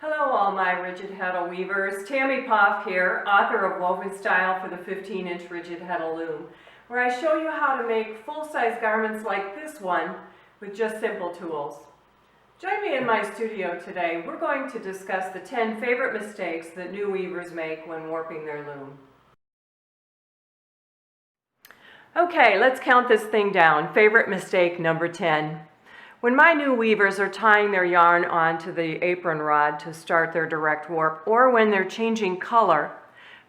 Hello all my rigid Heddle weavers. Tammy Poff here, author of Woven Style for the 15-inch rigid Heddle loom, where I show you how to make full-size garments like this one with just simple tools. Join me in my studio today. We're going to discuss the 10 favorite mistakes that new weavers make when warping their loom. Okay, let's count this thing down. Favorite mistake number 10. When my new weavers are tying their yarn onto the apron rod to start their direct warp, or when they're changing color,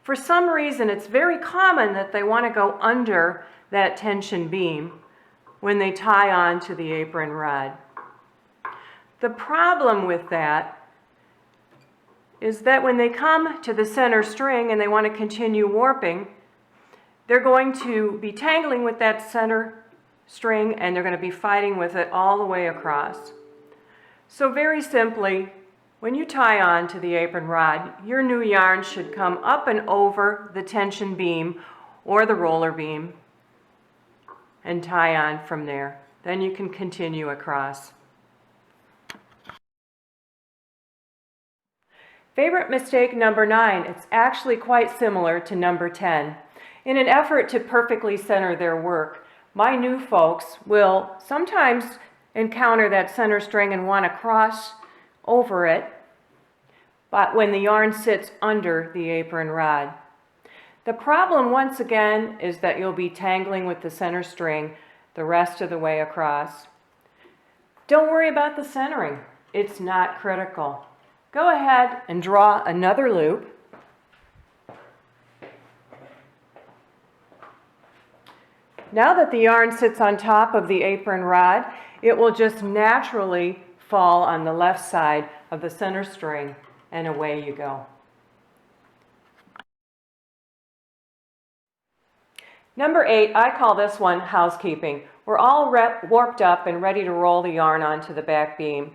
for some reason it's very common that they want to go under that tension beam when they tie onto the apron rod. The problem with that is that when they come to the center string and they want to continue warping, they're going to be tangling with that center string and they're going to be fighting with it all the way across. So very simply, when you tie on to the apron rod, your new yarn should come up and over the tension beam or the roller beam and tie on from there. Then you can continue across. Favorite mistake number 9. It's actually quite similar to number 10. In an effort to perfectly center their work, my new folks will sometimes encounter that center string and want to cross over it, but when the yarn sits under the apron rod. The problem once again is that you'll be tangling with the center string the rest of the way across. Don't worry about the centering. It's not critical. Go ahead and draw another loop. Now that the yarn sits on top of the apron rod, it will just naturally fall on the left side of the center string, and away you go. Number 8, I call this one housekeeping. We're all warped up and ready to roll the yarn onto the back beam,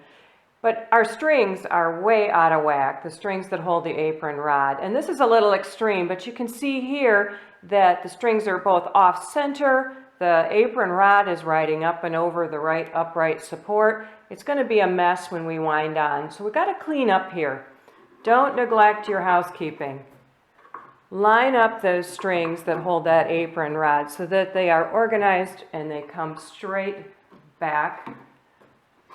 but our strings are way out of whack, the strings that hold the apron rod. And this is a little extreme, but you can see here that the strings are both off center. The apron rod is riding up and over the right upright support. It's going to be a mess when we wind on. So we've got to clean up here. Don't neglect your housekeeping. Line up those strings that hold that apron rod so that they are organized and they come straight back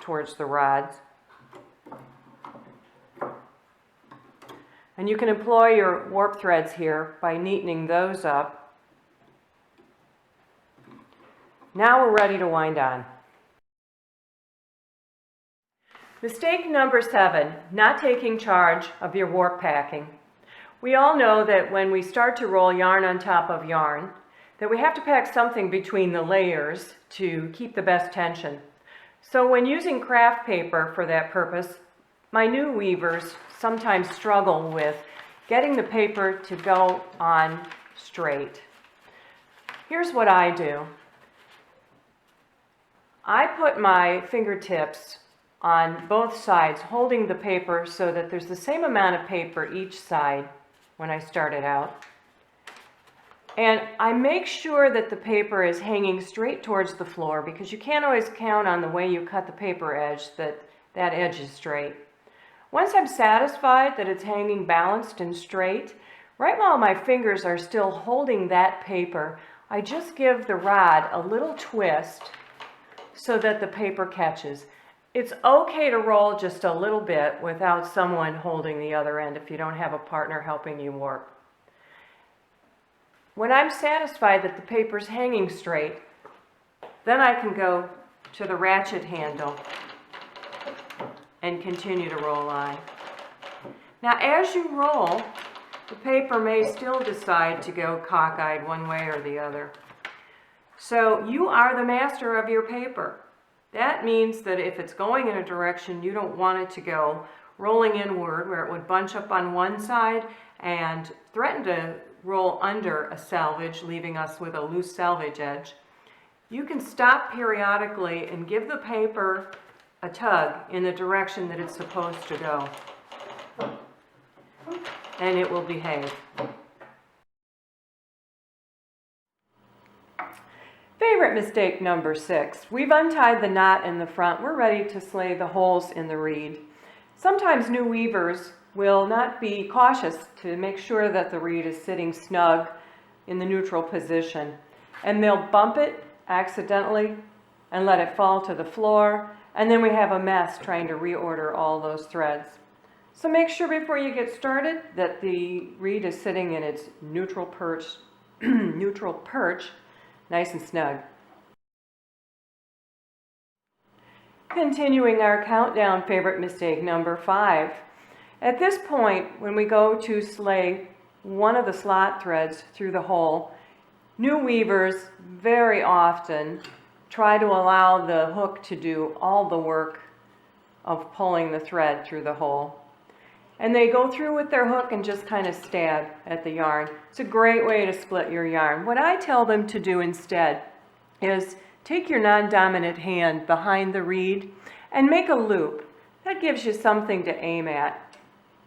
towards the rods. And you can employ your warp threads here by neatening those up. Now we're ready to wind on. Mistake number 7, not taking charge of your warp packing. We all know that when we start to roll yarn on top of yarn, that we have to pack something between the layers to keep the best tension. So when using craft paper for that purpose, my new weavers sometimes struggle with getting the paper to go on straight. Here's what I do. I put my fingertips on both sides, holding the paper so that there's the same amount of paper each side when I start it out. And I make sure that the paper is hanging straight towards the floor, because you can't always count on the way you cut the paper edge that that edge is straight. Once I'm satisfied that it's hanging balanced and straight, right while my fingers are still holding that paper, I just give the rod a little twist so that the paper catches. It's okay to roll just a little bit without someone holding the other end if you don't have a partner helping you warp. When I'm satisfied that the paper's hanging straight, then I can go to the ratchet handle and continue to roll on. Now as you roll, the paper may still decide to go cockeyed one way or the other. So you are the master of your paper. That means that if it's going in a direction you don't want it to go, rolling inward where it would bunch up on one side and threaten to roll under a selvage, leaving us with a loose selvage edge, you can stop periodically and give the paper a tug in the direction that it's supposed to go, and it will behave. Favorite mistake number 6. We've untied the knot in the front. We're ready to slay the holes in the reed. Sometimes new weavers will not be cautious to make sure that the reed is sitting snug in the neutral position, and they'll bump it accidentally and let it fall to the floor, and then we have a mess trying to reorder all those threads. So make sure before you get started that the reed is sitting in its neutral perch, nice and snug. Continuing our countdown, favorite mistake number 5. At this point, when we go to slay one of the slot threads through the hole, new weavers very often try to allow the hook to do all the work of pulling the thread through the hole. And they go through with their hook and just kind of stab at the yarn. It's a great way to split your yarn. What I tell them to do instead is take your non-dominant hand behind the reed and make a loop. That gives you something to aim at.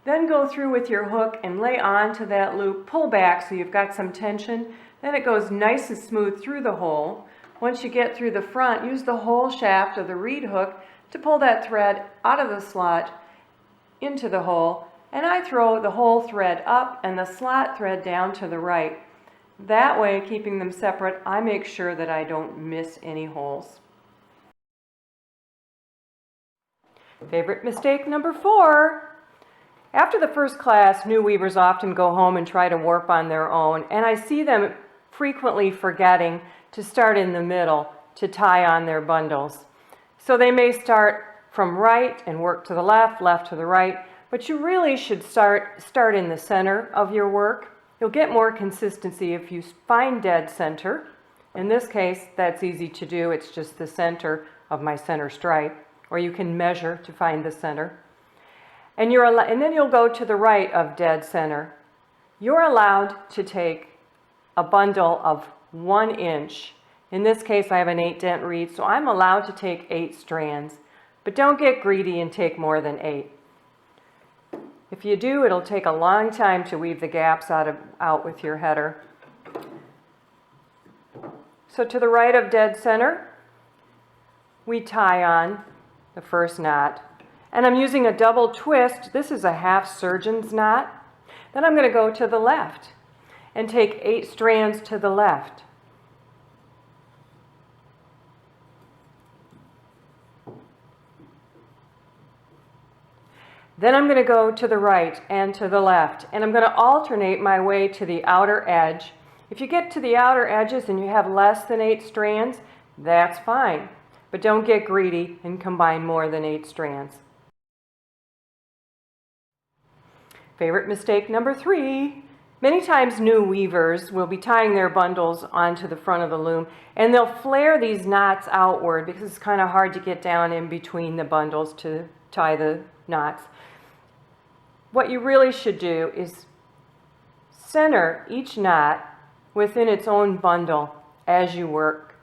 Then go through with your hook and lay onto that loop, pull back so you've got some tension. Then it goes nice and smooth through the hole. Once you get through the front, use the whole shaft of the reed hook to pull that thread out of the slot into the hole, and I throw the whole thread up and the slot thread down to the right. That way, keeping them separate, I make sure that I don't miss any holes. Favorite mistake number 4. After the first class, new weavers often go home and try to warp on their own, and I see them frequently forgetting to start in the middle to tie on their bundles. So they may start from right and work to the left, left to the right, but you really should start in the center of your work. You'll get more consistency if you find dead center. In this case, that's easy to do. It's just the center of my center stripe, or you can measure to find the center. And then you'll go to the right of dead center. You're allowed to take a bundle of 1 inch. In this case, I have an 8-dent reed, so I'm allowed to take 8 strands. But don't get greedy and take more than 8. If you do, it'll take a long time to weave the gaps out with your header. So to the right of dead center, we tie on the first knot. And I'm using a double twist. This is a half surgeon's knot. Then I'm going to go to the left and take 8 strands to the left. Then I'm going to go to the right and to the left, and I'm going to alternate my way to the outer edge. If you get to the outer edges and you have less than 8 strands, that's fine. But don't get greedy and combine more than 8 strands. Favorite mistake number 3. Many times new weavers will be tying their bundles onto the front of the loom, and they'll flare these knots outward because it's kind of hard to get down in between the bundles to tie the knots. What you really should do is center each knot within its own bundle as you work.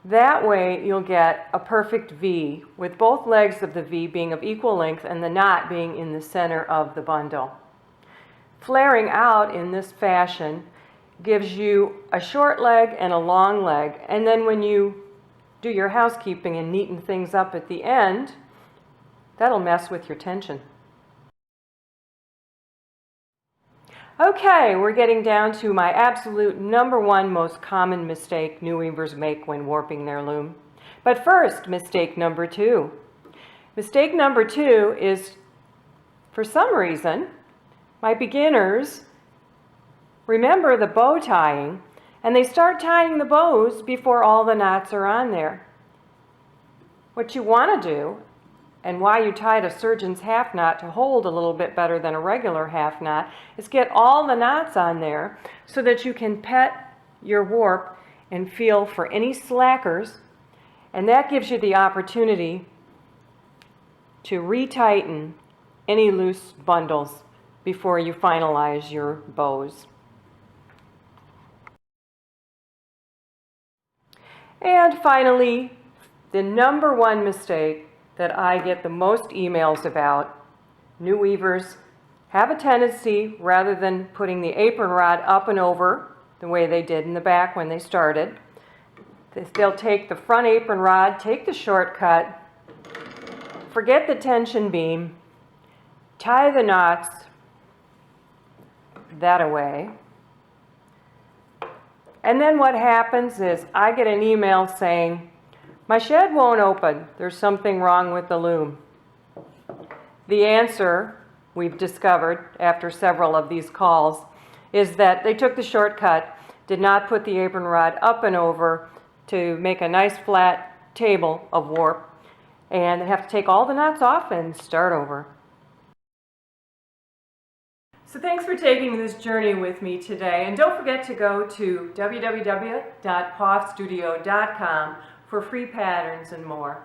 That way you'll get a perfect V, with both legs of the V being of equal length and the knot being in the center of the bundle. Flaring out in this fashion gives you a short leg and a long leg, and then when you do your housekeeping and neaten things up at the end, that'll mess with your tension. Okay, we're getting down to my absolute number 1 most common mistake new weavers make when warping their loom. But first, mistake number 2. Mistake number 2 is, for some reason, my beginners remember the bow tying, and they start tying the bows before all the knots are on there. What you want to do, and why you tied a surgeon's half knot to hold a little bit better than a regular half knot, is get all the knots on there so that you can pet your warp and feel for any slackers, and that gives you the opportunity to retighten any loose bundles before you finalize your bows. And finally, the number 1 mistake that I get the most emails about: new weavers have a tendency, rather than putting the apron rod up and over the way they did in the back when they started, they'll take the front apron rod, take the shortcut, forget the tension beam, tie the knots that away. And then what happens is I get an email saying, my shed won't open. There's something wrong with the loom. The answer, we've discovered after several of these calls, is that they took the shortcut, did not put the apron rod up and over to make a nice flat table of warp, and they have to take all the knots off and start over. So thanks for taking this journey with me today, and don't forget to go to www.poffstudio.com for free patterns and more.